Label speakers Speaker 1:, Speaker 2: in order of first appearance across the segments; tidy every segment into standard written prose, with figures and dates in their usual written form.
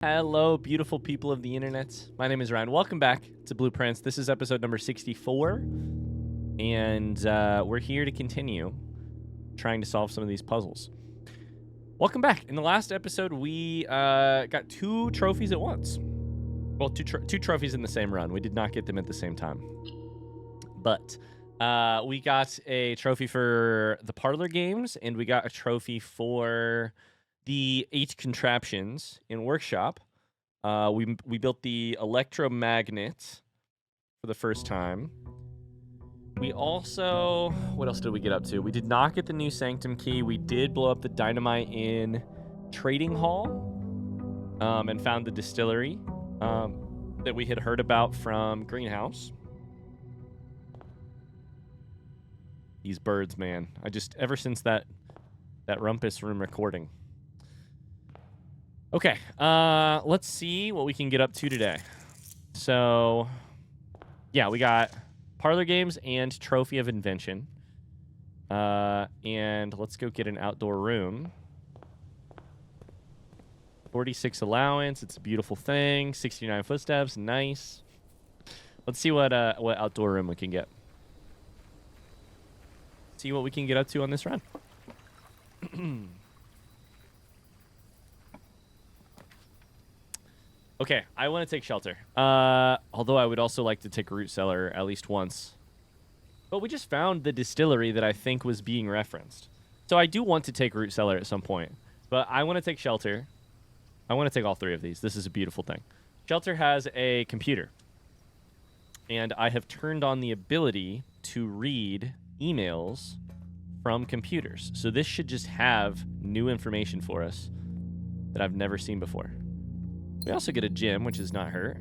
Speaker 1: Hello, beautiful people of the internet. My name is Ryan. Welcome back to Blueprints. This is episode number 64, and we're here to continue trying to solve some of these puzzles. Welcome back. In the last episode, we got 2 trophies at once. Well, two trophies in the same run. We did not get them at the same time. But we got a trophy for the parlor games, and we got a trophy for the 8 contraptions in workshop. We built the electromagnet for the first time. We also, what else did we get up to? We did not get the new sanctum key. We did blow up the dynamite in trading hall, and found the distillery that we had heard about from Greenhouse. These birds, man. Ever since that Rumpus room recording. Okay, let's see what we can get up to today. So, yeah, we got parlor games and trophy of invention. And let's go get an outdoor room. 46 allowance, it's a beautiful thing. 69 footsteps, nice. Let's see what outdoor room we can get. See what we can get up to on this run. Okay, I want to take shelter. Although I would also like to take root cellar at least once. But we just found the distillery that I think was being referenced. So I do want to take root cellar at some point. But I want to take shelter. I want to take all 3 of these. This is a beautiful thing. Shelter has a computer. And I have turned on the ability to read emails from computers. So this should just have new information for us that I've never seen before. We also get a gym, which does not hurt.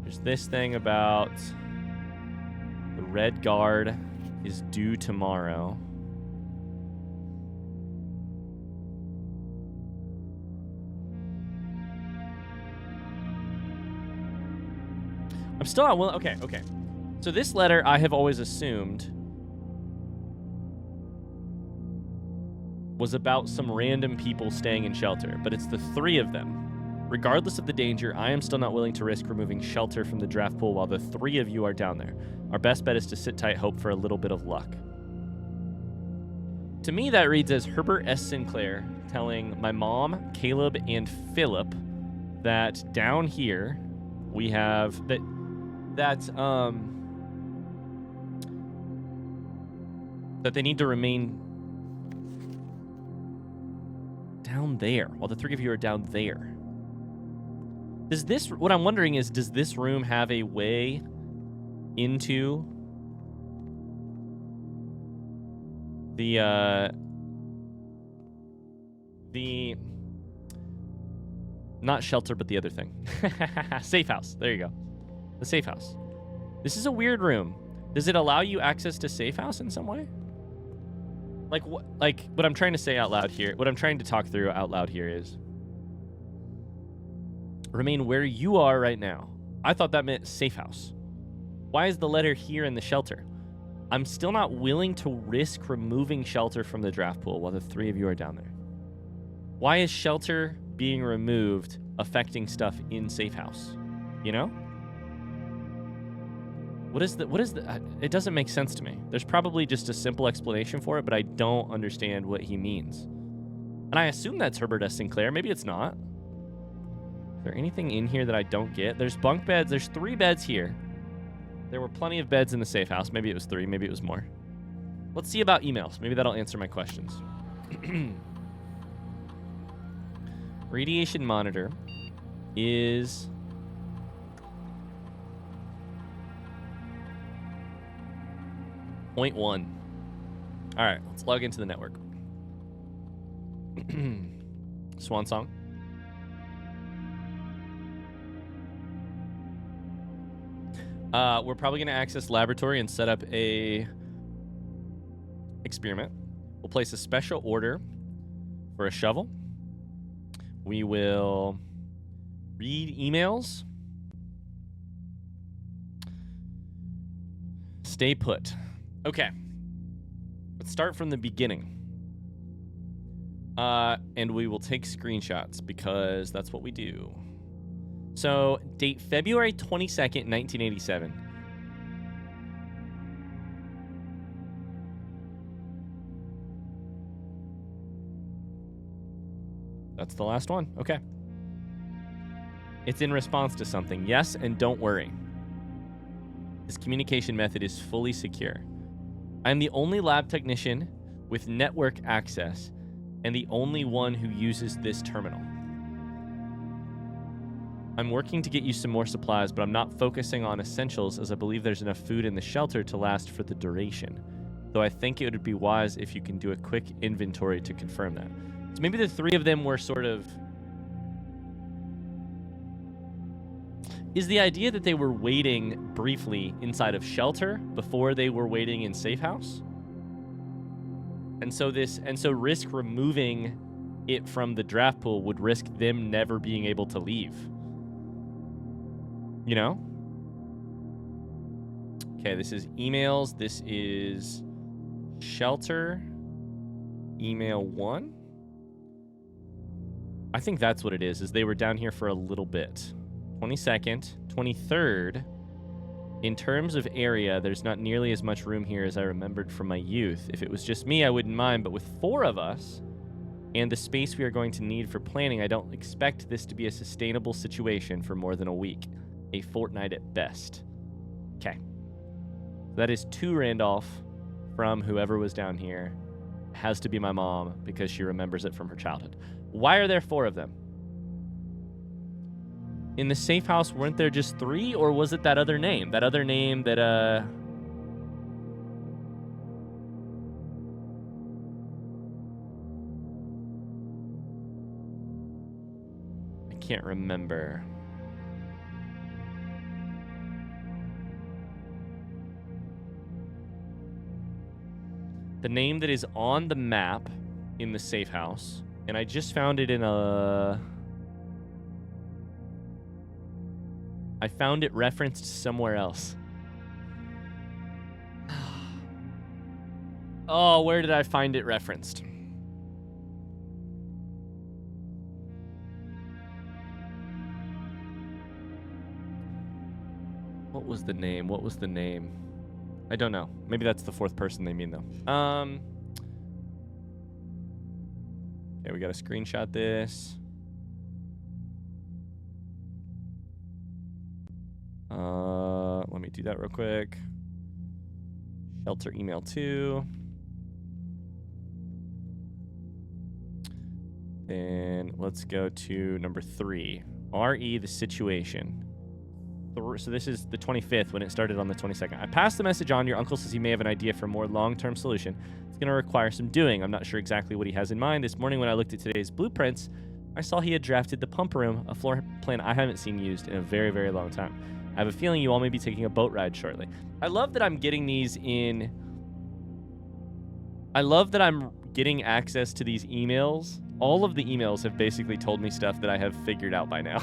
Speaker 1: There's this thing about the red guard is due tomorrow. I'm still not willing. Okay. So this letter I have always assumed was about some random people staying in shelter, but it's the 3 of them. Regardless of the danger, I am still not willing to risk removing shelter from the draft pool while the 3 of you are down there. Our best bet is to sit tight, hope for a little bit of luck. To me, that reads as Herbert S. Sinclair telling my mom, Caleb, and Philip that down here we have that they need to remain down there while the 3 of you are down there. What I'm wondering is, does this room have a way into the not shelter, but the other thing. Safe house. There you go. The safe house. This is a weird room. Does it allow you access to safe house in some way? Like what I'm trying to say out loud here, what I'm trying to talk through out loud here is remain where you are right now. I thought that meant safe house. Why is the letter here in the shelter? I'm still not willing to risk removing shelter from the draft pool while the 3 of you are down there. Why is shelter being removed affecting stuff in safe house? You know? What is the it doesn't make sense to me. There's probably just a simple explanation for it, but I don't understand what he means. And I assume that's Herbert S. Sinclair. Maybe it's not. Is there anything in here that I don't get? There's bunk beds. There's 3 beds here. There were plenty of beds in the safe house. Maybe it was 3. Maybe it was more. Let's see about emails. Maybe that'll answer my questions. Radiation monitor is... .1. All right, let's log into the network. Swan song. We're probably going to access laboratory and set up a experiment. We'll place a special order for a shovel. We will read emails. Stay put. Okay. Let's start from the beginning. And we will take screenshots because that's what we do. So, date February 22nd, 1987. That's the last one. Okay. It's in response to something. Yes, and don't worry. This communication method is fully secure. I'm the only lab technician with network access and the only one who uses this terminal. I'm working to get you some more supplies, but I'm not focusing on essentials as I believe there's enough food in the shelter to last for the duration. Though I think it would be wise if you can do a quick inventory to confirm that. So maybe the three of them were sort of... Is the idea that they were waiting briefly inside of shelter before they were waiting in safe house? And so risk removing it from the draft pool would risk them never being able to leave. You know? Okay, this is emails. This is shelter. Email 1. I think that's what it is they were down here for a little bit. 22nd, 23rd. In terms of area, there's not nearly as much room here as I remembered from my youth. If it was just me, I wouldn't mind, but with 4 of us and the space we are going to need for planning, I don't expect this to be a sustainable situation for more than a week. A fortnight at best. Okay. That is 2 Randolph from whoever was down here. Has to be my mom because she remembers it from her childhood. Why are there 4 of them? In the safe house, weren't there just 3, or was it that other name? That other name that, I can't remember. The name that is on the map in the safe house, and I just found it in a... I found it referenced somewhere else. Oh, where did I find it referenced? What was the name? What was the name? I don't know. Maybe that's the 4th person they mean, though. Okay, we got to screenshot this. Let me do that real quick. Shelter email 2. Then let's go to number 3. RE, the situation. So this is the 25th when it started on the 22nd. I passed the message on. Your uncle says he may have an idea for a more long-term solution. It's going to require some doing. I'm not sure exactly what he has in mind. This morning when I looked at today's blueprints, I saw he had drafted the pump room, a floor plan I haven't seen used in a very, very long time. I have a feeling you all may be taking a boat ride shortly. I love that I'm getting these in... I love that I'm getting access to these emails. All of the emails have basically told me stuff that I have figured out by now.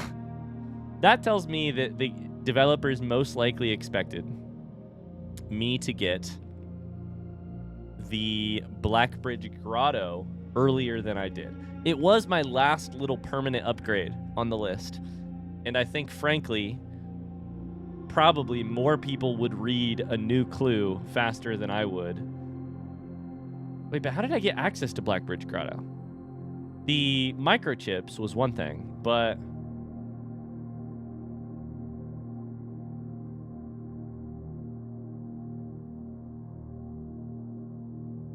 Speaker 1: That tells me that the developers most likely expected me to get the Blackbridge Grotto earlier than I did. It was my last little permanent upgrade on the list. And I think, frankly, probably more people would read a new clue faster than I would. Wait, but how did I get access to Blackbridge Grotto? The microchips was one thing, but...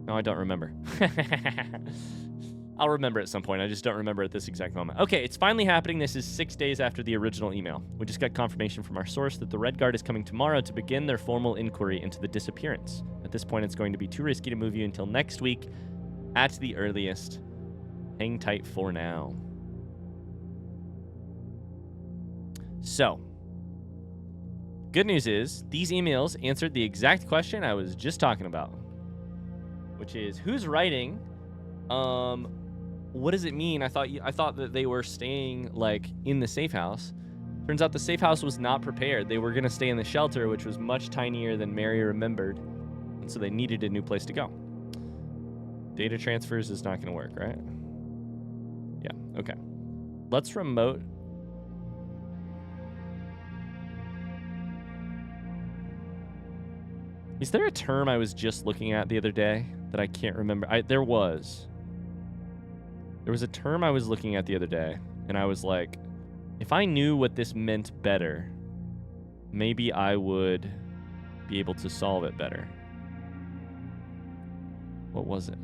Speaker 1: No, I don't remember. I'll remember at some point. I just don't remember at this exact moment. Okay, it's finally happening. This is 6 days after the original email. We just got confirmation from our source that the Red Guard is coming tomorrow to begin their formal inquiry into the disappearance. At this point, it's going to be too risky to move you until next week at the earliest. Hang tight for now. So, good news is these emails answered the exact question I was just talking about, which is who's writing? What does it mean? I thought that they were staying like in the safe house. Turns out the safe house was not prepared. They were going to stay in the shelter, which was much tinier than Mary remembered, and so they needed a new place to go. Data transfers is not going to work, right? Yeah, okay. Let's remote. Is there a term I was just looking at the other day that I can't remember? There was. There was a term I was looking at the other day, and I was like, if I knew what this meant better, maybe I would be able to solve it better. What was it?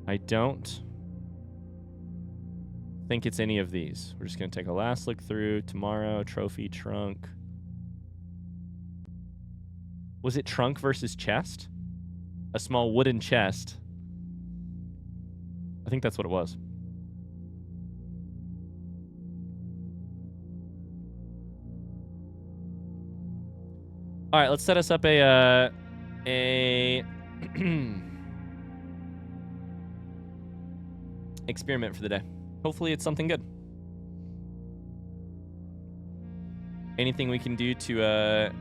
Speaker 1: I don't think it's any of these. We're just going to take a last look through. Tomorrow, trophy, trunk. Was it trunk versus chest? A small wooden chest. I think that's what it was. All right, let's set us up a experiment for the day. Hopefully it's something good. Anything we can do to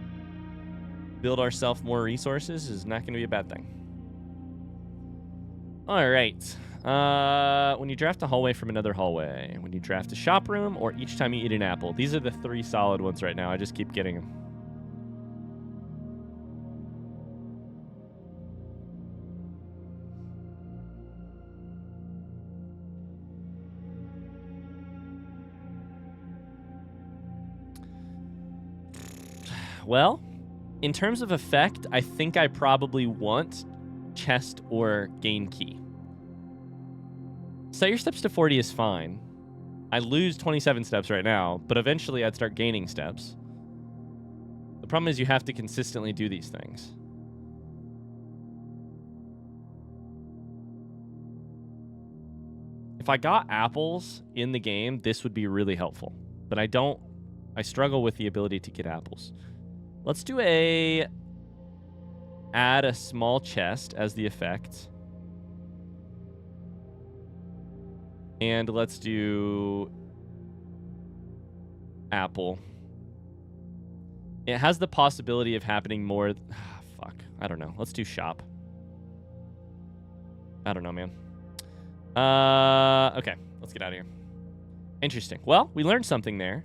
Speaker 1: build ourselves more resources is not going to be a bad thing. All right. When you draft a hallway from another hallway, when you draft a shop room, or each time you eat an apple. These are the 3 solid ones right now. I just keep getting them. Well, in terms of effect, I think I probably want chest or gain key. Set your steps to 40 is fine. I lose 27 steps right now, but eventually I'd start gaining steps. The problem is you have to consistently do these things. If I got apples in the game, this would be really helpful. But I struggle with the ability to get apples. Let's do add a small chest as the effect. And let's do apple. It has the possibility of happening more. Fuck. I don't know. Let's do shop. I don't know, man. Okay. Let's get out of here. Interesting. Well, we learned something there.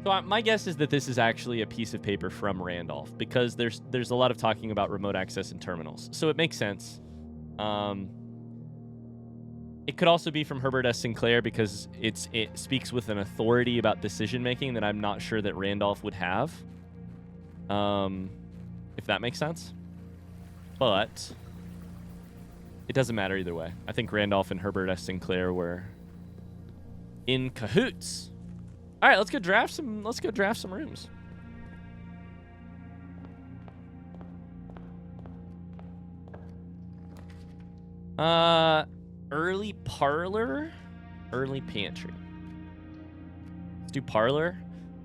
Speaker 1: So my guess is that this is actually a piece of paper from Randolph, because there's a lot of talking about remote access and terminals. So it makes sense. It could also be from Herbert S. Sinclair, because it speaks with an authority about decision making that I'm not sure that Randolph would have. If that makes sense. But it doesn't matter either way. I think Randolph and Herbert S. Sinclair were in cahoots. All right, let's go draft some rooms. Early parlor, early pantry. Let's do parlor.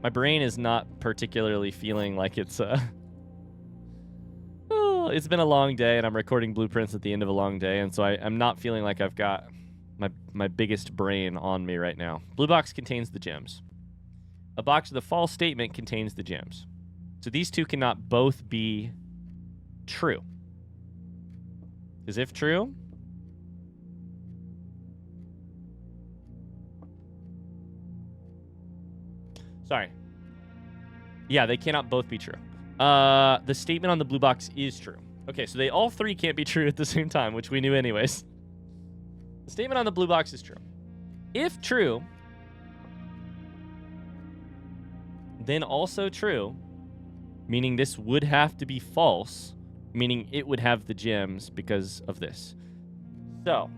Speaker 1: My brain is not particularly feeling like it's it's been a long day, and I'm recording blueprints at the end of a long day, and so I'm not feeling like I've got my biggest brain on me right now. Blue box contains the gems. A box with a false statement contains the gems. So these two cannot both be true. Because if true, sorry. Yeah, they cannot both be true. The statement on the blue box is true. Okay, so they all 3 can't be true at the same time, which we knew anyways. The statement on the blue box is true. If true, then also true, meaning this would have to be false, meaning it would have the gems because of this. So,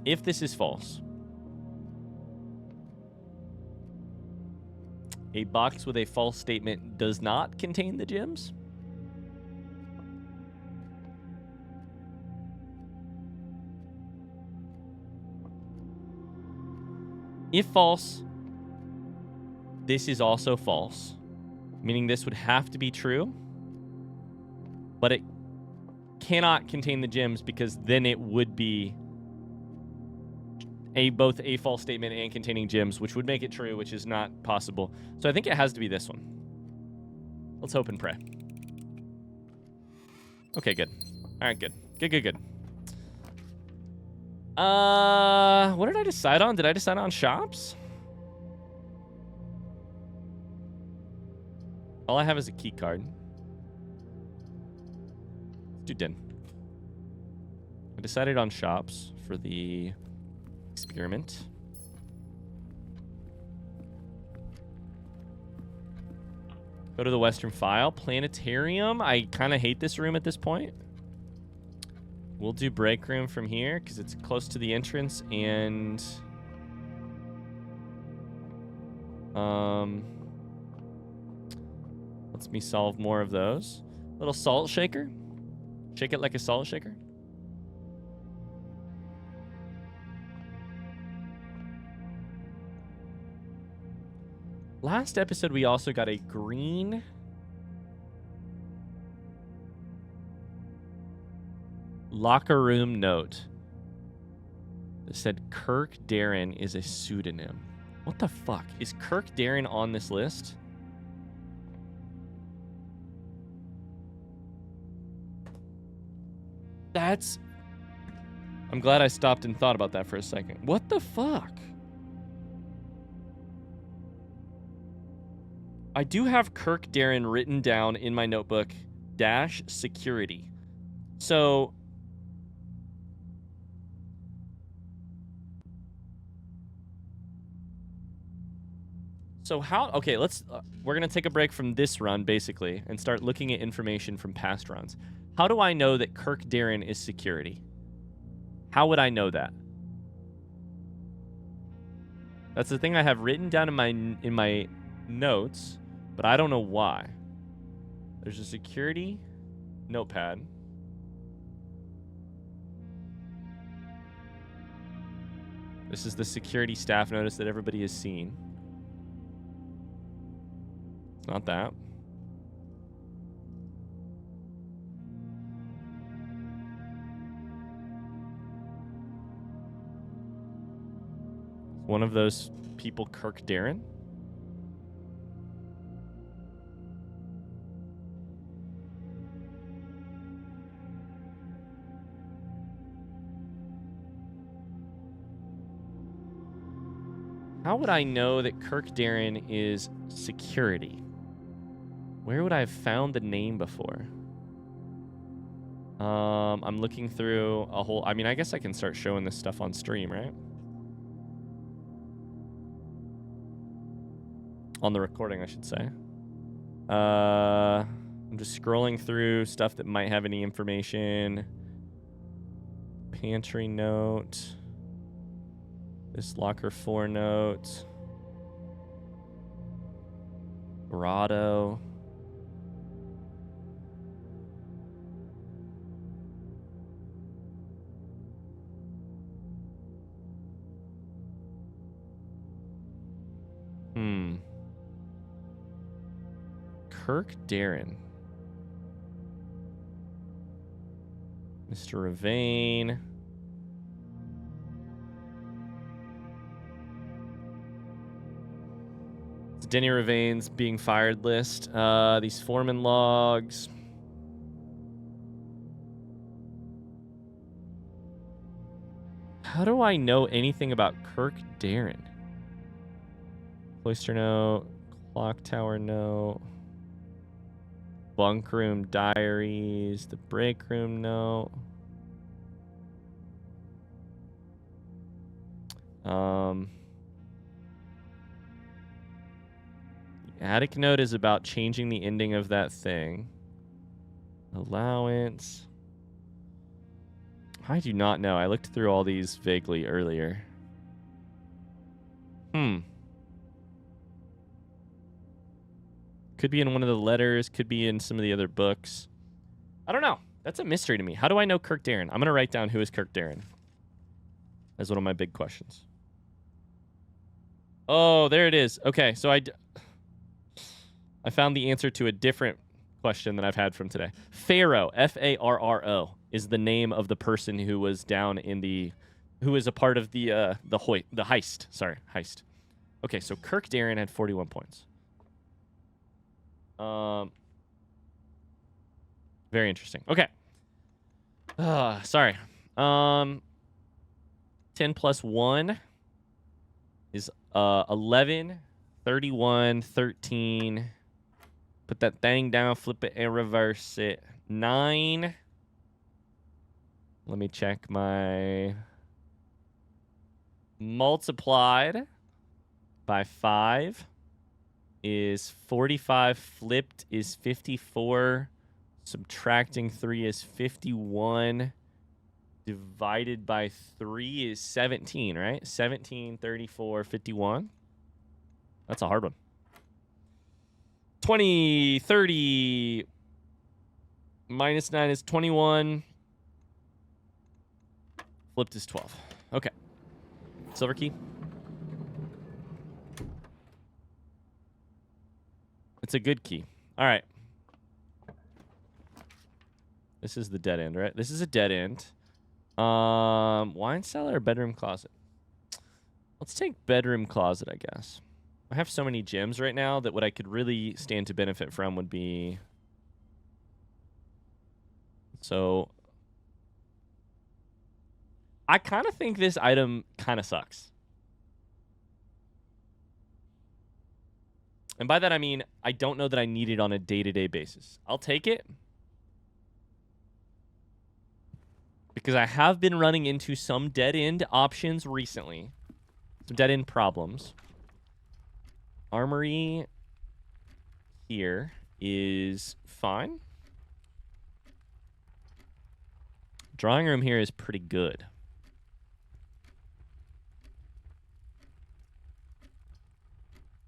Speaker 1: if this is false, a box with a false statement does not contain the gems. If false, this is also false, meaning this would have to be true, but it cannot contain the gems because then it would be both a false statement and containing gems, which would make it true, which is not possible. So I think it has to be this one. Let's hope and pray. Okay, good. All right, good. Good. What did I decide on? Did I decide on shops? All I have is a key card. Let's do din. I decided on shops for the experiment. Go to the Western File. Planetarium. I kind of hate this room at this point. We'll do break room from here because it's close to the entrance and lets me solve more of those. Little salt shaker. Shake it like a salt shaker. Last episode, we also got a green locker room note that said Kirk Darren is a pseudonym. What the fuck? Is Kirk Darren on this list? That's... I'm glad I stopped and thought about that for a second. What the fuck? I do have Kirk Darren written down in my notebook, -security. So how, okay, we're going to take a break from this run, basically, and start looking at information from past runs. How do I know that Kirk Darren is security? How would I know that? That's the thing I have written down in my notes, but I don't know why. There's a security notepad. This is the security staff notice that everybody has seen. It's not that. One of those people, Kirk Darren. How would I know that Kirk Darren is security? Where would I have found the name before? I'm looking through a whole... I mean, I guess I can start showing this stuff on stream, right? On the recording, I should say. I'm just scrolling through stuff that might have any information. Pantry note. This locker 4 note. Grotto. Kirk Darren. Mr. Ravane. It's Denny Ravane's being fired list. These foreman logs. How do I know anything about Kirk Darren? Cloister note. Clock tower note. Bunk room diaries. The break room note. The attic note is about changing the ending of that thing. Allowance. I do not know. I looked through all these vaguely earlier. Could be in one of the letters. Could be in some of the other books. I don't know. That's a mystery to me. How do I know Kirk Darren? I'm going to write down who is Kirk Darren as one of my big questions. Oh, there it is. Okay, so I found the answer to a different question that I've had from today. Pharaoh, F-A-R-R-O, is the name of the person who was down in the, who is a part of the heist. Sorry, heist. Okay, so Kirk Darren had 41 points. Very interesting. Okay. Sorry. 10 plus 1 is 11, 31, 13. Put that thing down, flip it, and reverse it. 9. Let me check my... Multiplied by 5 is 45. Flipped is 54. Subtracting 3 is 51. Divided by 3 is 17, right? 17, 34, 51. That's a hard one. 20, 30. Minus 9 is 21. Flipped is 12. Okay. Silver key. It's a good key. All right. This is the dead end, right? This is a dead end. Wine cellar or bedroom closet? Let's take bedroom closet, I guess. I have so many gems right now that what I could really stand to benefit from would be... So... I kind of think this item kind of sucks. And by that, I mean, I don't know that I need it on a day-to-day basis. I'll take it. Because I have been running into some dead-end options recently. Some dead-end problems. Armory here is fine. Drawing room here is pretty good.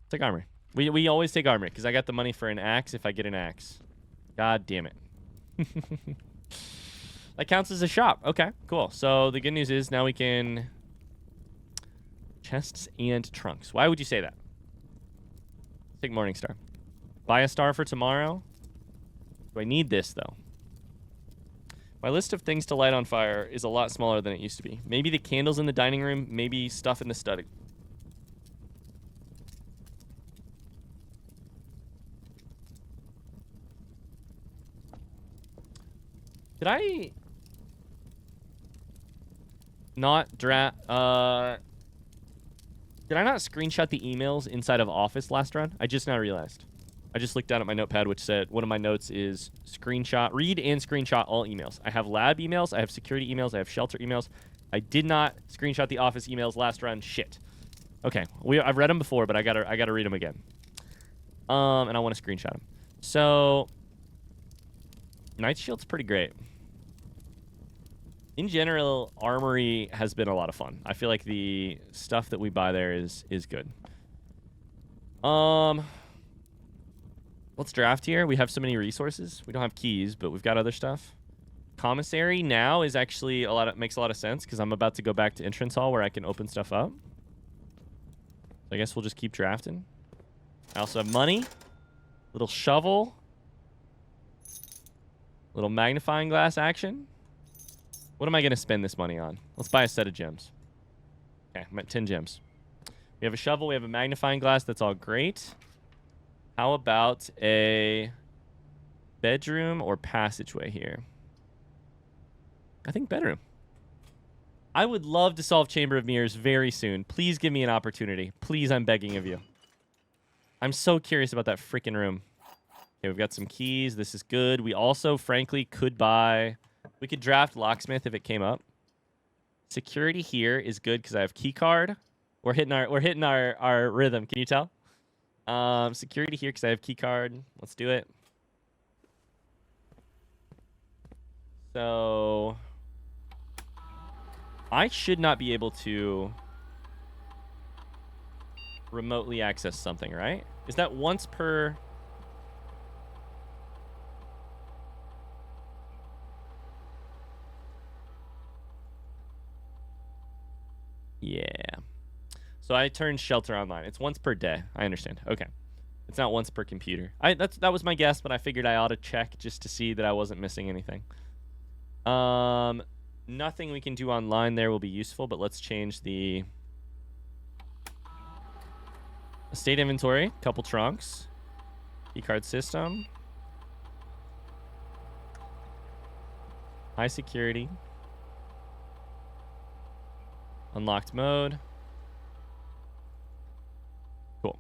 Speaker 1: Take armory. We always take armory because I got the money for an axe if I get an axe. God damn it. That counts as a shop. Okay, cool. So the good news is now we can... Chests and trunks. Why would you say that? Take Morningstar. Buy a star for tomorrow. Do I need this, though? My list of things to light on fire is a lot smaller than it used to be. Maybe the candles in the dining room, maybe stuff in the study. Did I not Did I not screenshot the emails inside of Office last run? I just now realized. I just looked down at my notepad, which said one of my notes is screenshot, read and screenshot all emails. I have lab emails, I have security emails, I have shelter emails. I did not screenshot the Office emails last run. Shit. Okay, I've read them before, but I gotta read them again. And I want to screenshot them. So, Night Shield's pretty great. In general, Armory has been a lot of fun. I feel like the stuff that we buy there is good. Let's draft here. We have so many resources. We don't have keys, but we've got other stuff. Commissary now is actually makes a lot of sense because I'm about to go back to entrance hall where I can open stuff up. So I guess we'll just keep drafting. I also have money. Little shovel. Little magnifying glass action. What am I going to spend this money on? Let's buy a set of gems. Okay, I'm at 10 gems. We have a shovel. We have a magnifying glass. That's all great. How about a bedroom or passageway here? I think bedroom. I would love to solve Chamber of Mirrors very soon. Please give me an opportunity. Please, I'm begging of you. I'm so curious about that freaking room. Okay, we've got some keys. This is good. We also, frankly, could buy... We could draft locksmith if it came up. Security here is good because I have key card. We're hitting our rhythm. Can you tell? Security here because I have key card. Let's do it. So I should not be able to remotely access something, right? Is that once per... Yeah. So I turned shelter online. It's once per day. I understand. Okay. It's not once per computer. That was my guess, but I figured I ought to check just to see that I wasn't missing anything. Nothing we can do online there will be useful, but let's change the estate inventory. Couple trunks. Keycard system. High security. Unlocked mode. Cool.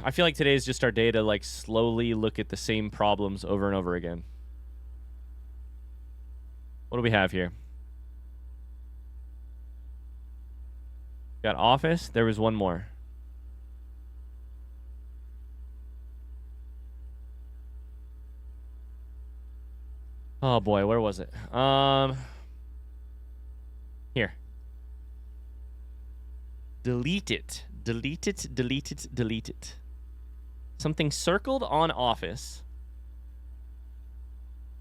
Speaker 1: I feel like today is just our day to like slowly look at the same problems over and over again. What do we have here? Got office. There was one more. Oh boy, where was it? Here. Delete it. Delete it, delete it, delete it. Something circled on office.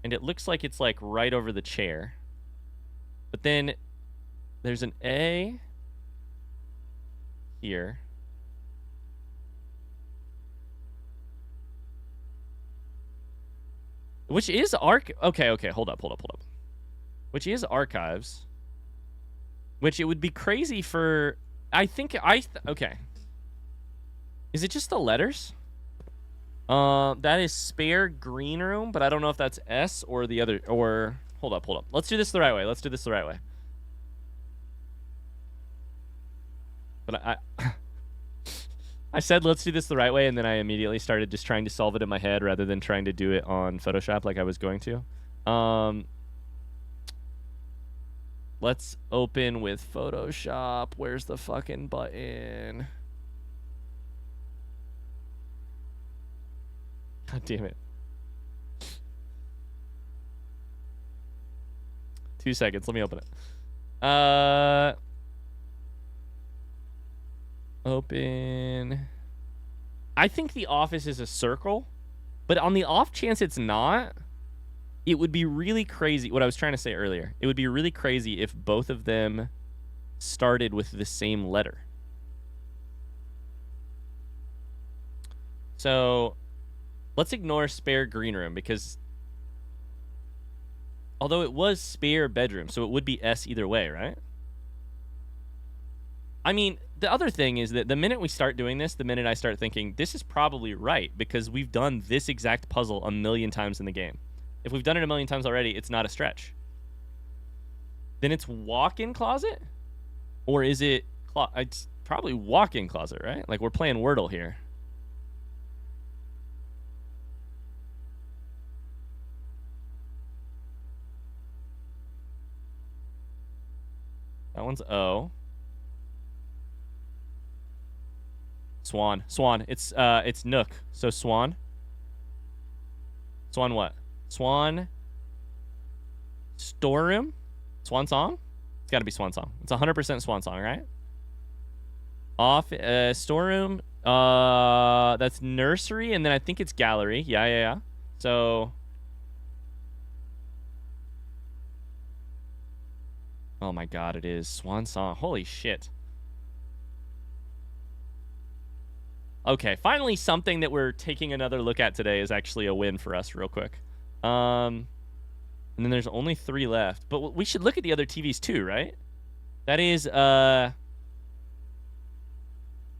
Speaker 1: And it looks like it's like right over the chair. But then there's an A here. Which is okay, hold up. Which is archives. Which it would be crazy for... okay. Is it just the letters? That is spare green room, but I don't know if that's S or the other, or... Hold up. Let's do this the right way. But I said let's do this the right way, and then I immediately started just trying to solve it in my head rather than trying to do it on Photoshop like I was going to. Let's open with Photoshop. Where's the fucking button? God damn it. 2 seconds. Let me open it. Open. I think the office is a circle, but on the off chance it's not, it would be really crazy. What I was trying to say earlier, it would be really crazy if both of them started with the same letter. So let's ignore spare green room because although it was spare bedroom, so it would be S either way, right? I mean, the other thing is that the minute we start doing this, the minute I start thinking, this is probably right because we've done this exact puzzle a million times in the game. If we've done it a million times already, it's not a stretch. Then it's walk-in closet? Or is it... It's probably walk-in closet, right? Like, we're playing Wordle here. That one's O. Swan. It's Nook. So Swan. Swan what? Swan. Storeroom? Swan Song? It's got to be Swan Song. It's 100% Swan Song, right? Storeroom. That's nursery, and then I think it's gallery. Yeah. So... Oh my god, it is. Swan Song. Holy shit. Okay, finally something that we're taking another look at today is actually a win for us real quick. And then there's only 3 left. But we should look at the other TVs too, right? That is, I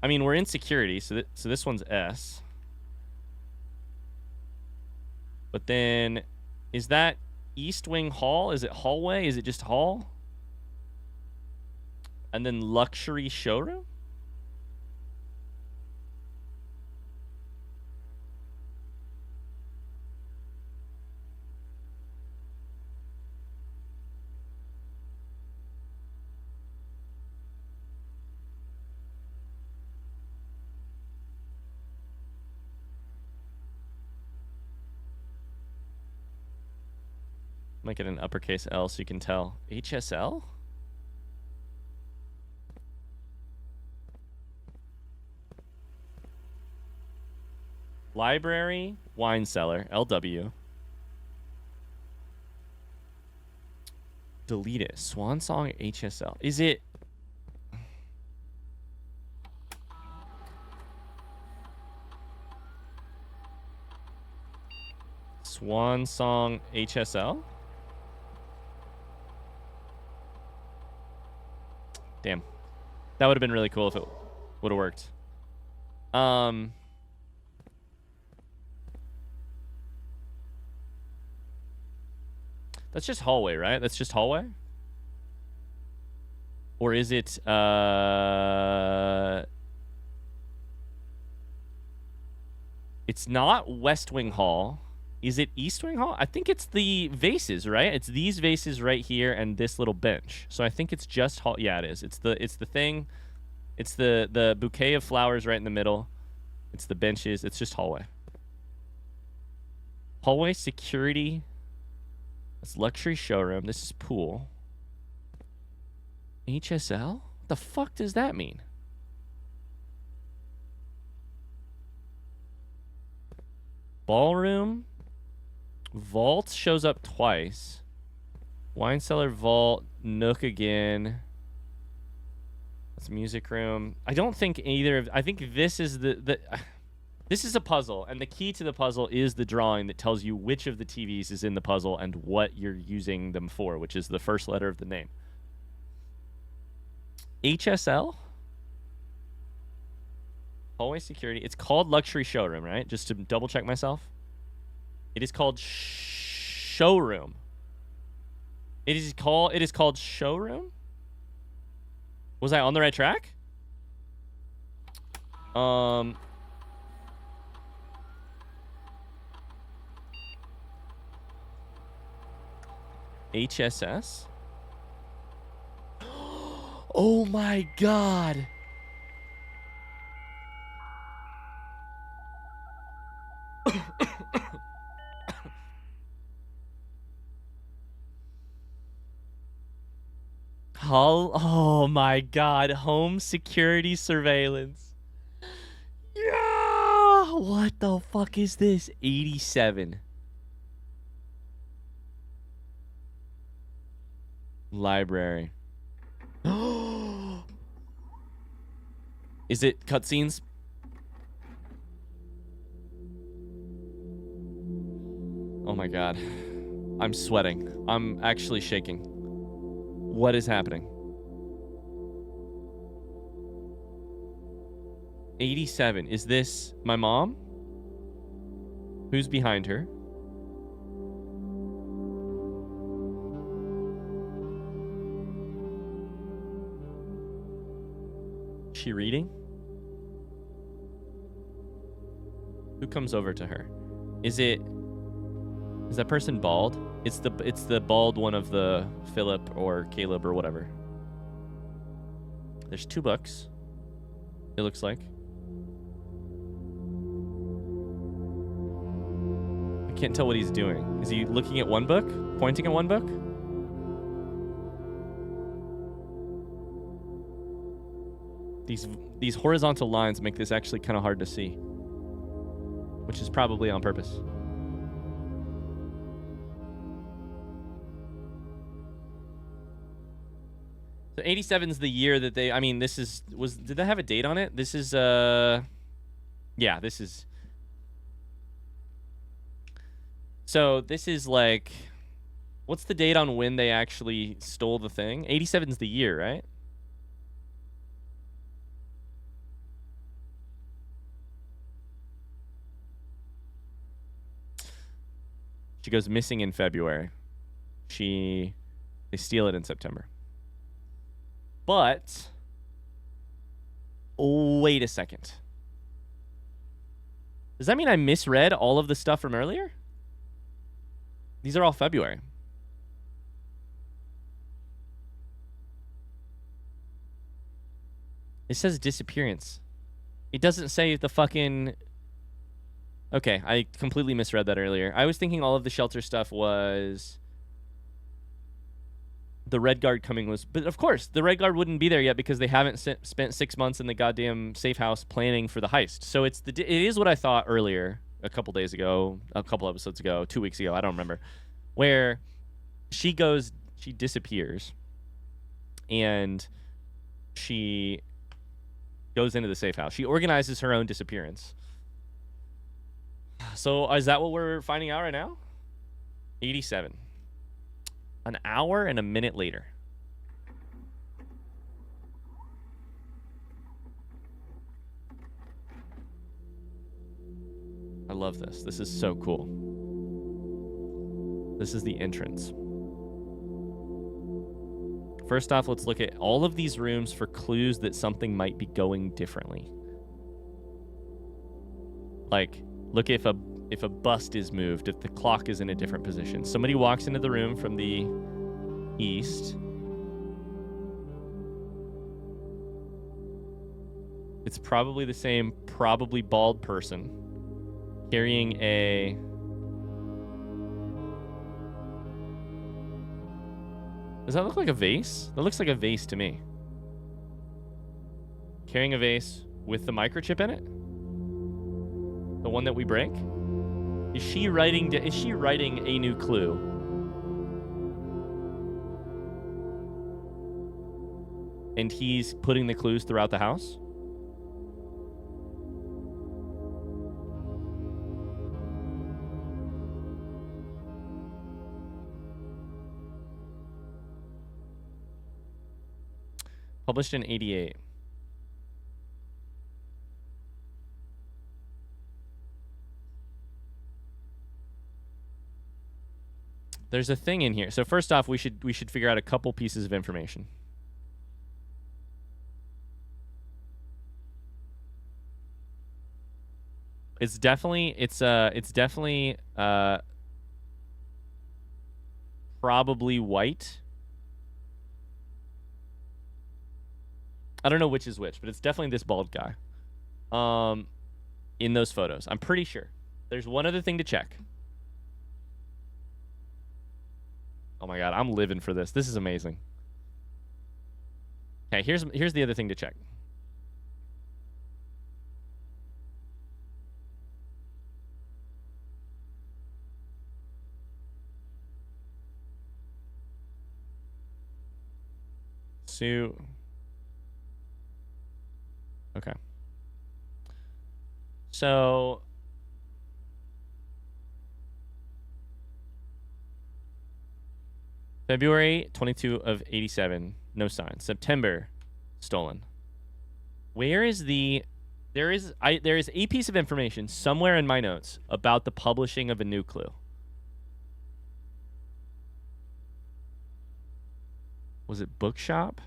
Speaker 1: mean, we're in security, so this one's S. But then, is that East Wing Hall? Is it hallway? Is it just hall? And then luxury showroom? Make it an uppercase L so you can tell. HSL? Library, wine cellar, LW. Delete it. Swan Song HSL. Is it... Swan Song HSL? Damn. That would have been really cool if it would have worked. That's just hallway, right? That's just hallway? Or is it, it's not West Wing Hall. Is it East Wing Hall? I think it's the vases, right? It's these vases right here and this little bench. So I think it's just hall. Yeah, it is. It's the thing. It's the bouquet of flowers right in the middle. It's the benches. It's just hallway. Hallway security. That's luxury showroom. This is pool. HSL? What the fuck does that mean? Ballroom. Vault shows up twice. Wine cellar, vault, nook again. That's music room. I don't think either of... I think this is this is a puzzle, and the key to the puzzle is the drawing that tells you which of the TVs is in the puzzle and what you're using them for, which is the first letter of the name. HSL? Hallway security. It's called luxury showroom, right? Just to double check myself. It is called showroom. It is called showroom? Was I on the right track? HSS? Oh my god. Oh my god. Home security surveillance. Yeah! What the fuck is this? 87. Library. Is it cutscenes? Oh my god. I'm sweating. I'm actually shaking. What is happening? 87. Is this my mom? Who's behind her? Is she reading? Who comes over to her? Is that person bald? It's the bald one of the Philip or Caleb or whatever. There's 2 books. It looks like. I can't tell what he's doing. Is he looking at one book? Pointing at one book? These horizontal lines make this actually kind of hard to see, which is probably on purpose. So 87 is the year that they, I mean, did they have a date on it? This is, yeah, this is. So this is like, what's the date on when they actually stole the thing? 87 is the year, right? She goes missing in February. They steal it in September. But, wait a second. Does that mean I misread all of the stuff from earlier? These are all February. It says disappearance. It doesn't say the fucking... Okay, I completely misread that earlier. I was thinking all of the shelter stuff was... The Red Guard coming was... But of course, the Red Guard wouldn't be there yet because they haven't spent 6 months in the goddamn safe house planning for the heist. So it is what I thought earlier, a couple days ago, a couple episodes ago, 2 weeks ago, I don't remember, where she goes she disappears, and she goes into the safe house. She organizes her own disappearance. So is that what we're finding out right now? 87. An hour and a minute later. I love this. This is so cool. This is the entrance. First off, let's look at all of these rooms for clues that something might be going differently. Like, look if a bust is moved, if the clock is in a different position. Somebody walks into the room from the east. It's probably the same, probably bald person carrying a... Does that look like a vase? That looks like a vase to me. Carrying a vase with the microchip in it? The one that we break? Is she writing a new clue? And he's putting the clues throughout the house? Published in 88. There's a thing in here. So first off, we should figure out a couple pieces of information. It's definitely probably white. I don't know which is which, but it's definitely this bald guy. In those photos. I'm pretty sure. There's one other thing to check. Oh my god, I'm living for this. This is amazing. Okay, here's the other thing to check. Sue. Okay. So February 22 of 87, no sign. September, stolen. Where is the... There is a piece of information somewhere in my notes about the publishing of a new clue. Was it Bookshop?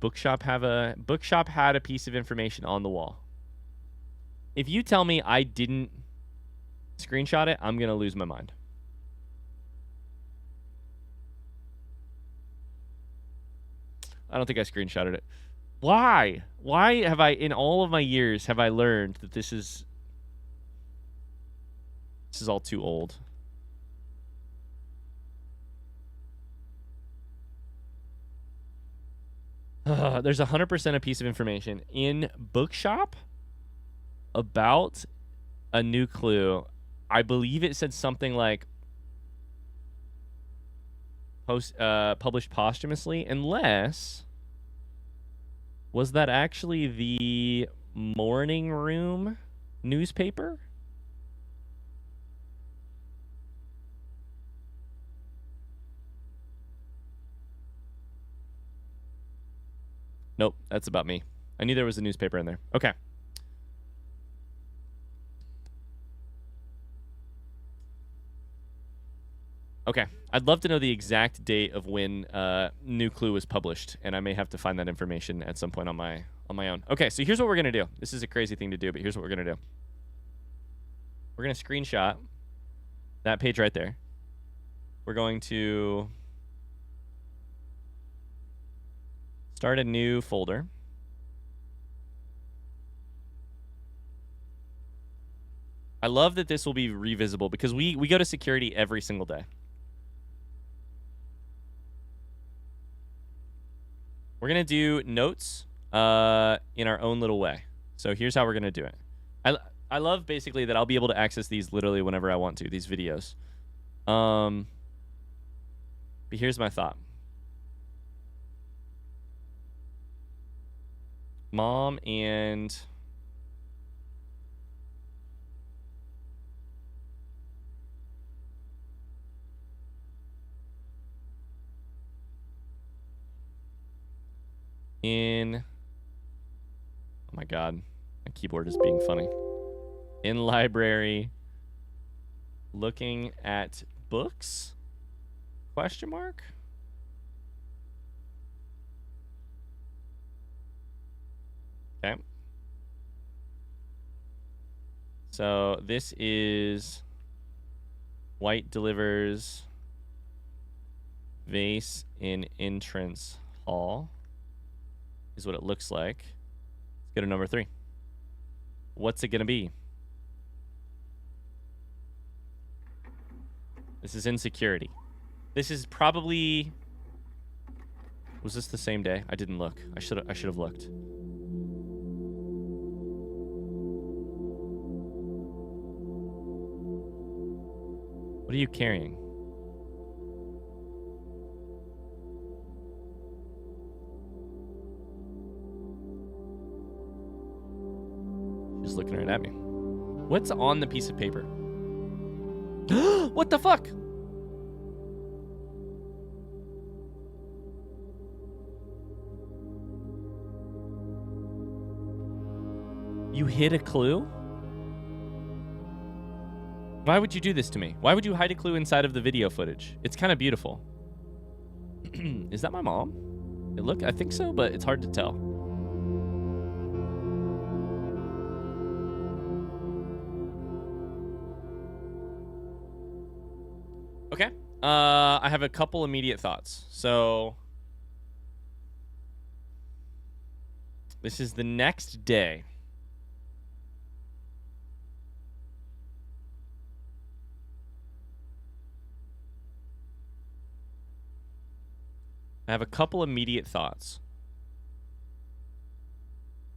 Speaker 1: Bookshop had a piece of information on the wall. If you tell me I didn't screenshot it, I'm going to lose my mind. I don't think I screenshotted it. Why? Why have I, in all of my years, have I learned that this is all too old? There's 100% a piece of information in Bookshop about a new clue. I believe it said something like published posthumously, unless... Was that actually the Morning Room newspaper? Nope, that's about me. I knew there was a newspaper in there. Okay. Okay. I'd love to know the exact date of when New Clue was published, and I may have to find that information at some point on my own. Okay, so here's what we're going to do. This is a crazy thing to do, but here's what we're going to do. We're going to screenshot that page right there. We're going to start a new folder. I love that this will be revisible because we go to security every single day. We're going to do notes in our own little way. So here's how we're going to do it. I love basically that I'll be able to access these literally whenever I want to, these videos. But here's my thought. Mom and... oh my god, my keyboard is being funny. In library, looking at books? Question mark? Okay. So this is White delivers vase in entrance hall. Is what it looks like. Let's go to number 3. What's it gonna be? This is insecurity. This is probably... Was this the same day? I didn't look. I should have looked. What are you carrying? She's looking right at me. What's on the piece of paper? What the fuck? You hid a clue? Why would you do this to me? Why would you hide a clue inside of the video footage? It's kind of beautiful. Is that my mom? I think so, but it's hard to tell. Okay. I have a couple immediate thoughts. So this is the next day. I have a couple immediate thoughts.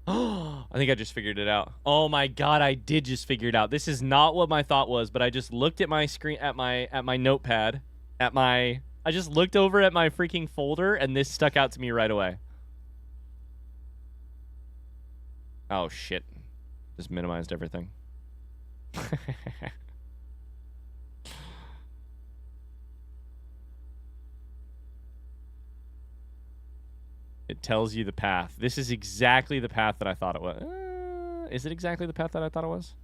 Speaker 1: Oh, I think I just figured it out. Oh my god, I did just figure it out. This is not what my thought was, but I just looked at my screen, at my notepad, I just looked over at my freaking folder, and this stuck out to me right away. Oh shit. Just minimized everything. It tells you the path. This is exactly the path that I thought it was. Is it exactly the path that I thought it was?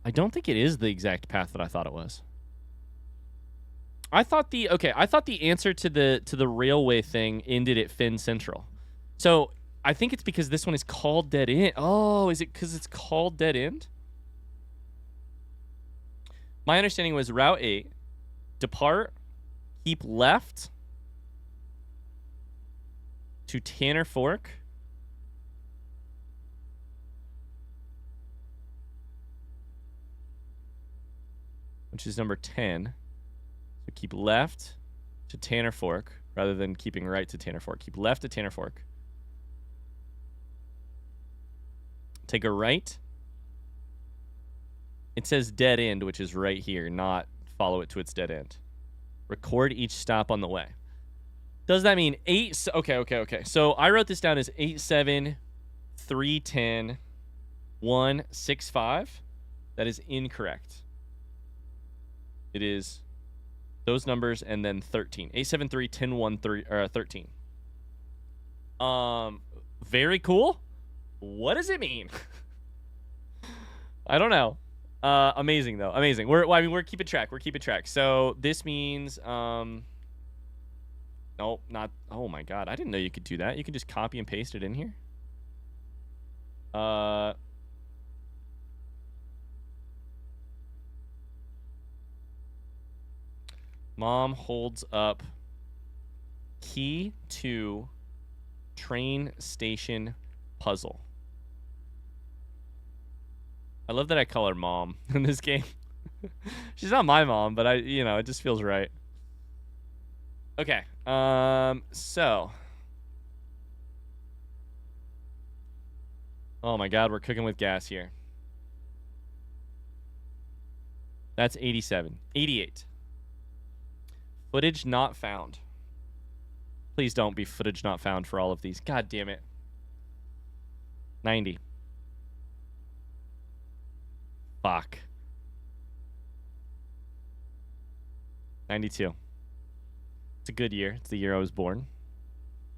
Speaker 1: I don't think it is the exact path that I thought it was. I thought the answer to the railway thing ended at Finn Central. So I think it's because this one is called Dead End. Oh, is it because it's called Dead End? My understanding was Route 8, depart, keep left to Tanner Fork. Which is number 10. So keep left to Tanner Fork rather than keeping right to Tanner Fork. Keep left to Tanner Fork. Take a right. It says dead end, which is right here, not follow it to its dead end. Record each stop on the way. Does that mean 8? Okay. So I wrote this down as 87310 That is incorrect. It is those numbers and then 13. 8731013 13. Very cool. What does it mean? I don't know. Amazing though. Amazing. We're keeping track. We're keeping track. So this means nope, not. Oh my god, I didn't know you could do that. You can just copy and paste it in here. Mom holds up key to train station puzzle. I love that I call her mom in this game. She's not my mom, but it just feels right. Okay. So Oh my god, we're cooking with gas here. That's 87. 88. Footage not found. Please don't be footage not found for all of these. God damn it. 90. Fuck. 92. It's a good year. It's the year I was born.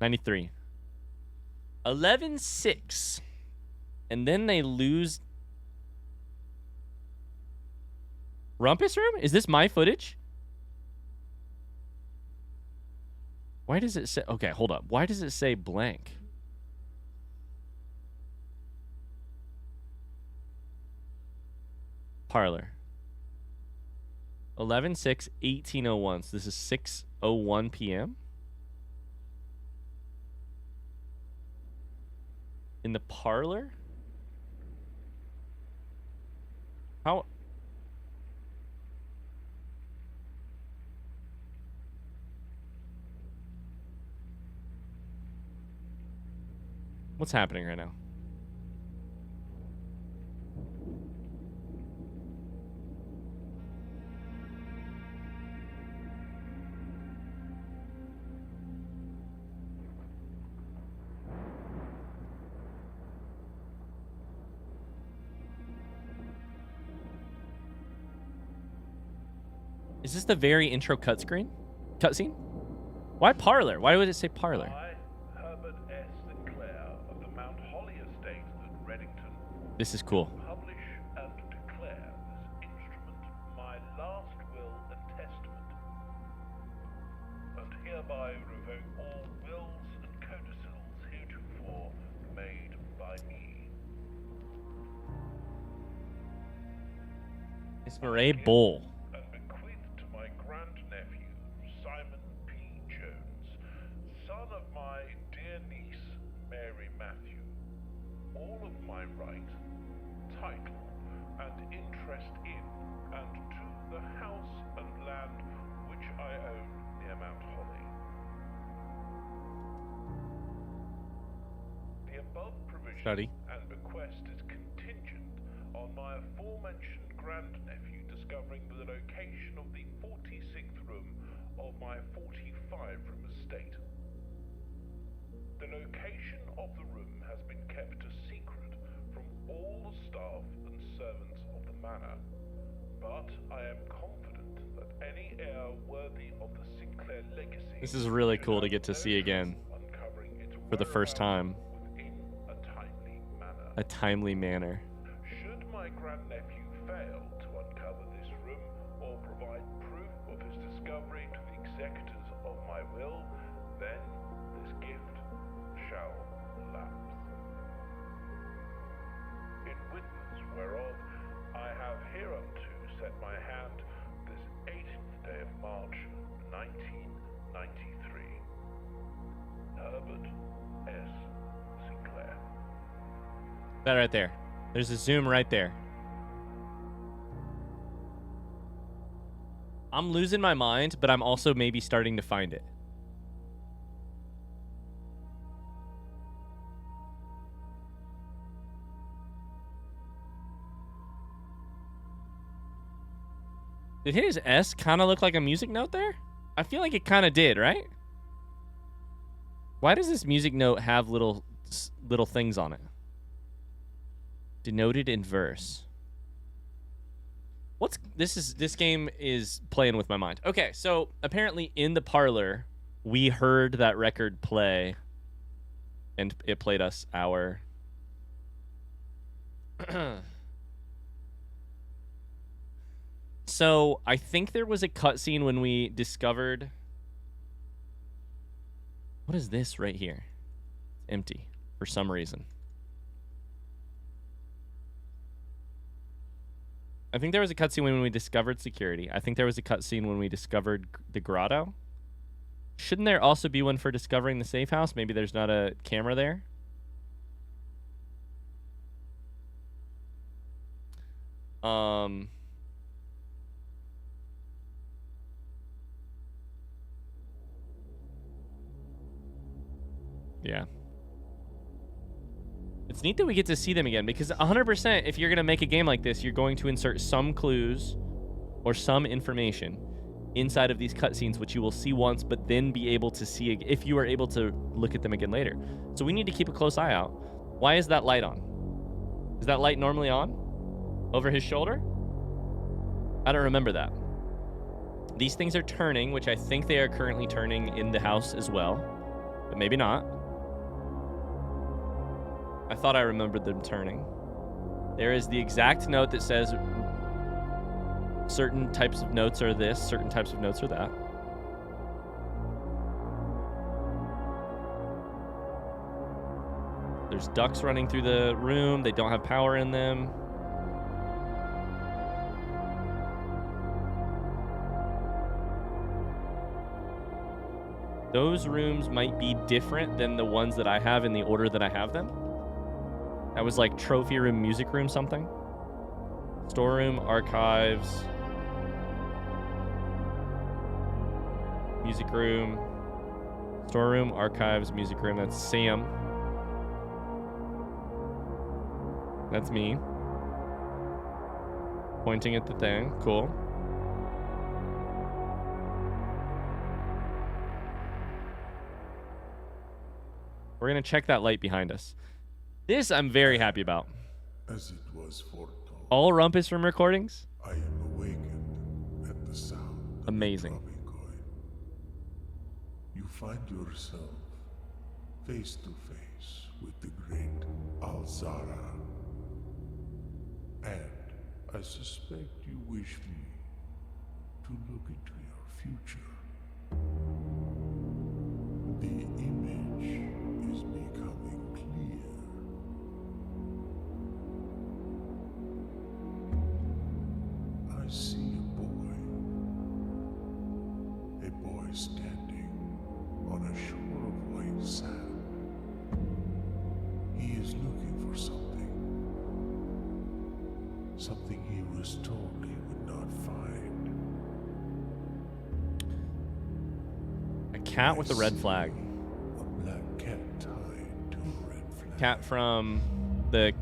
Speaker 1: 93. 11-6. And then they lose. Rumpus room? Is this my footage? Why does it say... Okay, hold up. Why does it say blank? Parlor. 11-6, 1801. So this is 6:01 p.m. In the parlor? How... What's happening right now? Is this the very intro cutscene? Why parlor? Why would it say parlor? This is cool.
Speaker 2: Publish and declare this instrument my last will and testament, and hereby revoke all wills and codicils heretofore made by me.
Speaker 1: Ismaray Bowl.
Speaker 2: And bequeath to my grandnephew, Simon P. Jones, son of my dear niece, Mary Matthew, all of my right, title, and interest in, and to the house and land which I own near Mount Holly. The above provision and bequest is contingent on my aforementioned grandnephew discovering the location of the 46th room of my 45-room estate. The location of the room has been kept a secret from all the staff and servants of the manor, but I am confident that any heir worthy of the Sinclair legacy...
Speaker 1: This is really cool to get to see again for the first time.
Speaker 2: Within
Speaker 1: a timely manner.
Speaker 2: Should my grandnephew fail to uncover this room or provide proof of his discovery to the executors of my will, then this gift shall lapse. In witness whereof I have hereunto set my hand this 18th day of March, 1993. Herbert S. Sinclair.
Speaker 1: That right there. There's a zoom right there. I'm losing my mind, but I'm also maybe starting to find it. Did his S kind of look like a music note there? I feel like it kind of did, right? Why does this music note have little things on it? Denoted in verse. This game is playing with my mind. Okay, so apparently in the parlor, we heard that record play, and it played us our... So I think there was a cutscene when we discovered... What is this right here? It's empty for some reason. I think there was a cutscene when we discovered security. I think there was a cutscene when we discovered the grotto. Shouldn't there also be one for discovering the safe house? Maybe there's not a camera there. Yeah. It's neat that we get to see them again, because 100% if you're going to make a game like this, you're going to insert some clues or some information inside of these cutscenes, which you will see once, but then be able to see if you are able to look at them again later. So we need to keep a close eye out. Why is that light on? Is that light normally on? Over his shoulder? I don't remember that. These things are turning, which I think they are currently turning in the house as well, but maybe not. I thought I remembered them turning. There is the exact note that says certain types of notes are this, certain types of notes are that. There's ducks running through the room. They don't have power in them. Those rooms might be different than the ones that I have in the order that I have them. That was like trophy room, music room, something. Storeroom, archives, music room, storeroom, archives, music room. That's Sam. That's me. Pointing at the thing. Cool. We're going to check that light behind us. This I'm very happy about.
Speaker 3: As it was foretold,
Speaker 1: All Rumpus room recordings?
Speaker 3: I am awakened at the sound of
Speaker 1: Amazing.
Speaker 3: the dropping coin. You find yourself face to face with the great Alzara. And I suspect you wish me to look into your future. The image is becoming clear. I see a boy standing on a shore of white sand. He is looking for something he was told he would not find.
Speaker 1: A cat with a red flag.
Speaker 3: A black cat tied to a red flag.
Speaker 1: Cat from the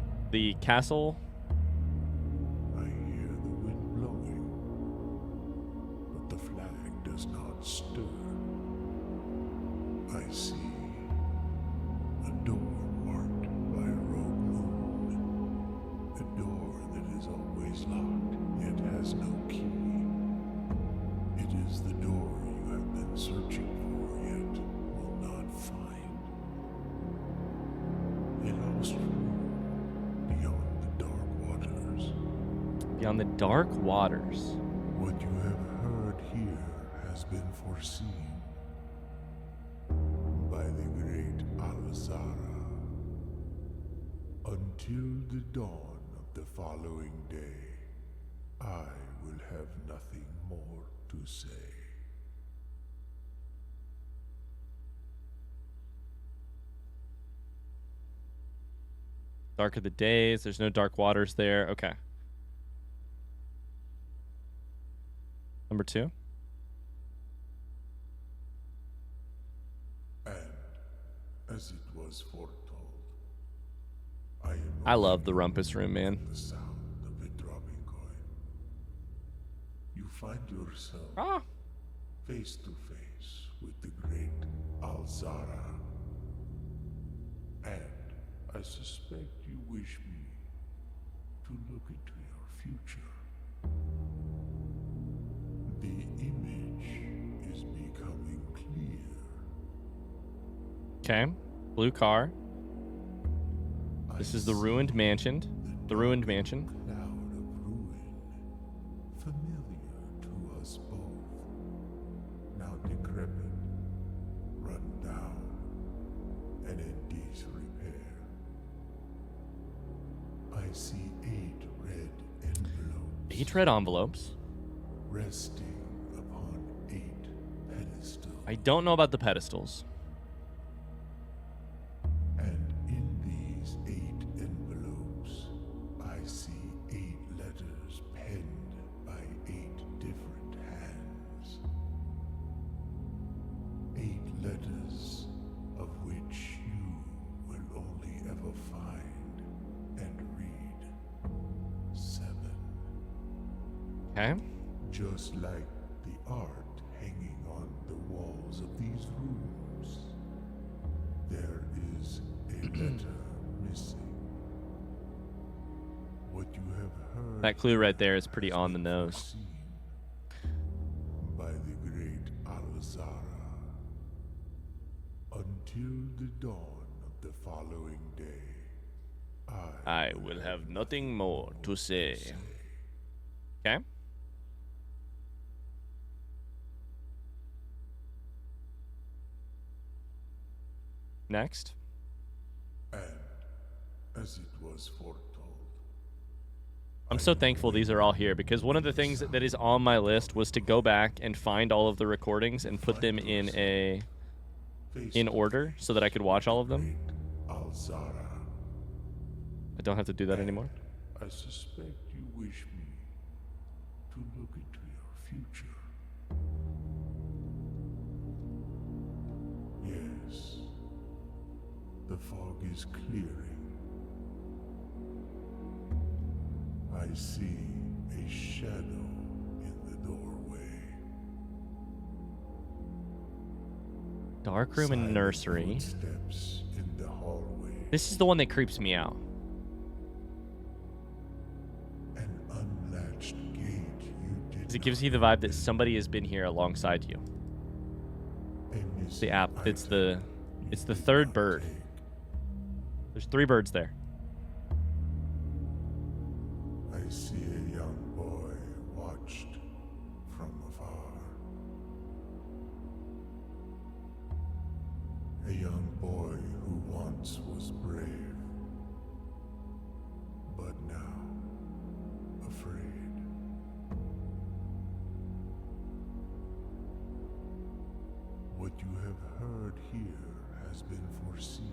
Speaker 1: castle.
Speaker 3: I hear the wind blowing, but the flag does not stir. I see a door marked by a rogue moon. A door that is always locked, yet has no key. It is the door you have been searching for, yet will not find. A lost room beyond the dark waters.
Speaker 1: Beyond the dark waters.
Speaker 3: What you have heard here has been foreseen by the great Alzara. Until the dawn of the following day, I will have nothing more to say.
Speaker 1: Dark of the days. There's no dark waters there. Okay. Number 2.
Speaker 3: And as it was foretold,
Speaker 1: I love the Rumpus room, man.
Speaker 3: the sound of a dropping coin. You find yourself
Speaker 1: Ah.
Speaker 3: face to face with the great Alzara. And I suspect you wish me to look into your future. The image is becoming clear.
Speaker 1: Okay. Blue car. This is the ruined mansion. The ruined mansion.
Speaker 3: Cloud of ruin, familiar to us both. Now decrepit, run down, and in disrepair. I see 8 red envelopes
Speaker 1: 8 red envelopes.
Speaker 3: resting upon 8 pedestals.
Speaker 1: I don't know about the pedestals.
Speaker 3: And in these 8 envelopes, I see 8 letters penned by 8 different hands. 8 letters of which you will only ever find
Speaker 1: Okay.
Speaker 3: Just like the art hanging on the walls of these rooms, there is a letter missing. What you have heard.
Speaker 1: That clue right there is pretty on the nose.
Speaker 3: foreseen by the great Alzara. Until the dawn of the following day,
Speaker 1: I will have nothing more to say. Okay. Next.
Speaker 3: And as it was foretold,
Speaker 1: I'm so thankful these are all here because one of the things that is on my list was to go back and find all of the recordings and put them in order so that I could watch all of them.
Speaker 3: Alzara,
Speaker 1: I don't have to do that anymore.
Speaker 3: I suspect you wish me to look into your future. Yes, the fog is clearing. I see a shadow in the doorway.
Speaker 1: Dark room and
Speaker 3: Silent
Speaker 1: nursery.
Speaker 3: Footsteps in the hallway.
Speaker 1: This is the one that creeps me out.
Speaker 3: An unlatched gate you did
Speaker 1: 'Cause it gives you the vibe that somebody has been here alongside you. It's the app. It's the third bird. There's 3 birds there.
Speaker 3: I see a young boy watched from afar. A young boy who once was brave, but now afraid. What you have heard here has been foreseen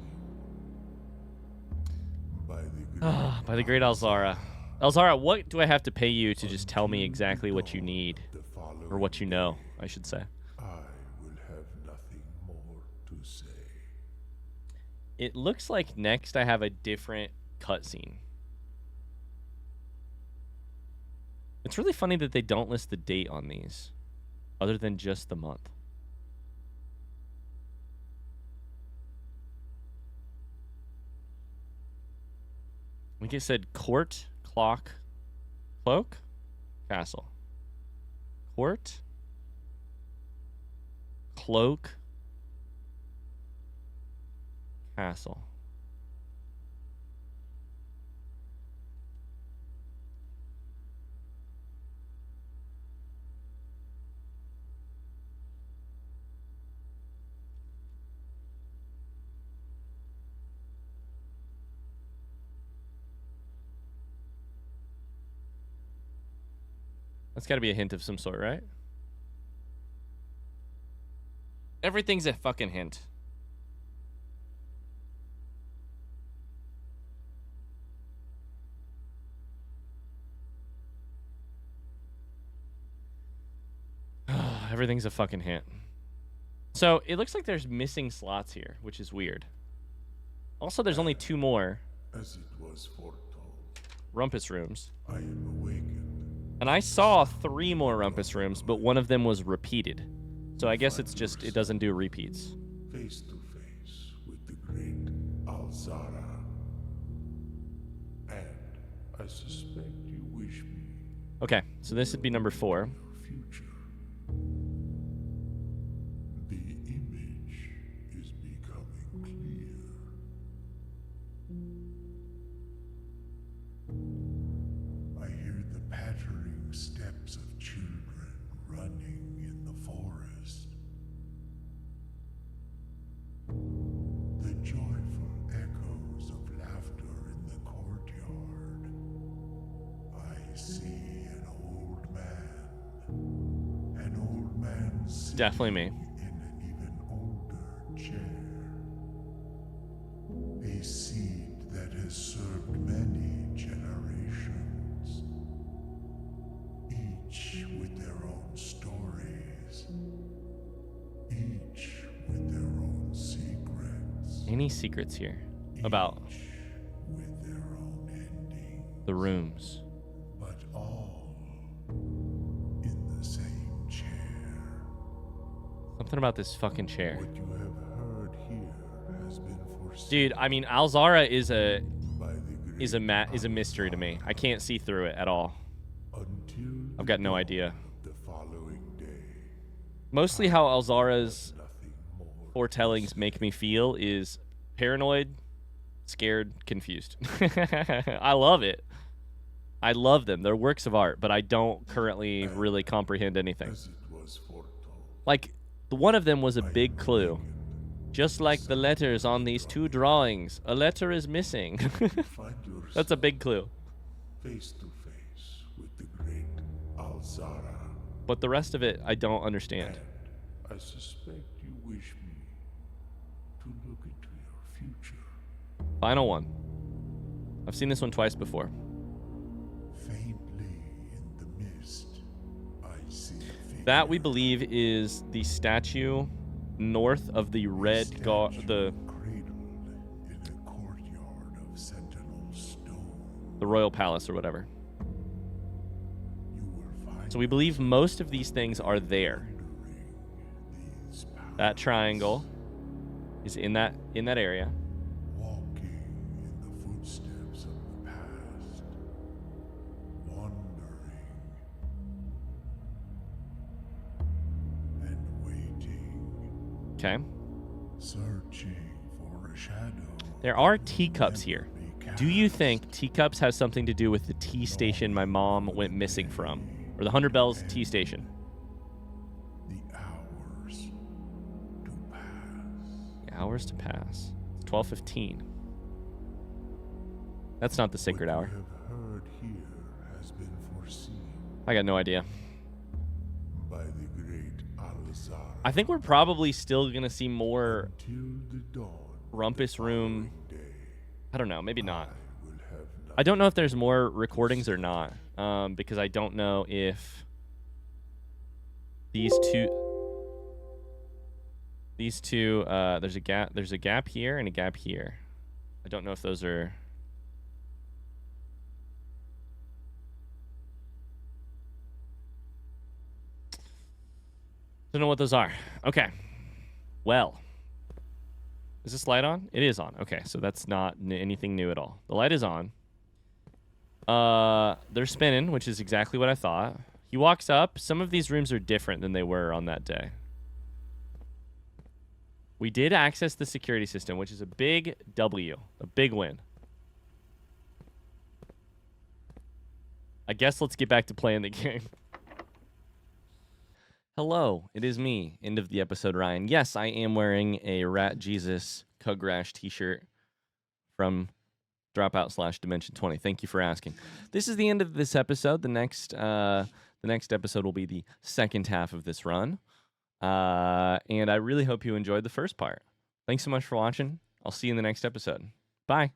Speaker 3: by the great
Speaker 1: By the great Alzara. Alzara, what do I have to pay you to just tell me exactly what you need?
Speaker 3: the following
Speaker 1: Or what you know, I should say.
Speaker 3: I will have nothing more to say.
Speaker 1: It looks like next I have a different cutscene. It's really funny that they don't list the date on these, other than just the month. I think it said court, clock, cloak, castle. Court, cloak, castle. That's got to be a hint of some sort, right? Everything's a fucking hint. Everything's a fucking hint. So it looks like there's missing slots here, which is weird. Also, there's only 2 more
Speaker 3: As it was foretold,
Speaker 1: Rumpus rooms.
Speaker 3: I am awakened.
Speaker 1: And I saw 3 more Rumpus rooms, but one of them was repeated. So I guess it's just, it doesn't do repeats.
Speaker 3: Face to face with the great Alzara. And I suspect you wish me
Speaker 1: Okay, so this would be number 4.
Speaker 3: your future. The image is becoming clear. I hear the pattering steps of children running in the forest. The joyful echoes of laughter in the courtyard. I see an old man sitting
Speaker 1: Definitely me.
Speaker 3: in an even older chair. A seed that has served many generations, each with their own stories, each with their own secrets,
Speaker 1: Any secrets here about
Speaker 3: each with their own ending,
Speaker 1: the rooms?
Speaker 3: but all
Speaker 1: Something about this fucking chair.
Speaker 3: What you have heard here has been foreseen
Speaker 1: Dude, I mean, Alzara is a
Speaker 3: by the great
Speaker 1: is a mystery to me. I can't see through it at all.
Speaker 3: until
Speaker 1: I've got no idea.
Speaker 3: the following day.
Speaker 1: Mostly how Alzara's
Speaker 3: Nothing more.
Speaker 1: foretellings make me feel is paranoid, scared, confused. I love it. I love them. They're works of art, but I don't currently really comprehend anything.
Speaker 3: As it was foretold.
Speaker 1: Like, the one of them was a big clue. Just like the letters on these 2 drawings, a letter is missing.
Speaker 3: Find
Speaker 1: That's a
Speaker 3: yourself
Speaker 1: big clue.
Speaker 3: face to face with the great Alzara.
Speaker 1: But the rest of it, I don't understand.
Speaker 3: I suspect you wish me to look into your future.
Speaker 1: Final one. I've seen this one twice before.
Speaker 3: Faintly in the mist, I see a figure.
Speaker 1: That, we believe, is the statue north of the red the
Speaker 3: Cradled in a courtyard of sentinel stone.
Speaker 1: royal palace or whatever.
Speaker 3: You will find
Speaker 1: So we believe most of these things are there.
Speaker 3: these
Speaker 1: That triangle is in that area.
Speaker 3: walking in the footsteps of the past, wandering and waiting,
Speaker 1: Okay.
Speaker 3: searching for a shadow.
Speaker 1: There are teacups here.
Speaker 3: Never be
Speaker 1: Do you
Speaker 3: cast.
Speaker 1: think teacups has something to do with the tea station my mom went missing from? Or the 100 Bells tea station?
Speaker 3: The hours to pass?
Speaker 1: Hours to pass. It's 12:15. That's not the sacred hour.
Speaker 3: What you have heard here has been foreseen
Speaker 1: I got no idea.
Speaker 3: by the great Alzara.
Speaker 1: I think we're probably still going to see more
Speaker 3: Till the dawn
Speaker 1: Rumpus room.
Speaker 3: day,
Speaker 1: I don't know. Maybe not.
Speaker 3: I will have
Speaker 1: I don't know if there's more recordings or not, because I don't know if these two, there's a gap here and a gap here. I don't know if those are. Don't know what those are. Okay. Well. Is this light on? It is on. Okay, so that's not anything new at all. The light is on. They're spinning, which is exactly what I thought. He walks up. Some of these rooms are different than they were on that day. We did access the security system, which is a big W. A big win. I guess let's get back to playing the game. Hello, it is me, end of the episode, Ryan. Yes, I am wearing a Rat Jesus Cugrash t-shirt from Dropout/Dimension 20. Thank you for asking. This is the end of this episode. The next episode will be the second half of this run. And I really hope you enjoyed the first part. Thanks so much for watching. I'll see you in the next episode. Bye.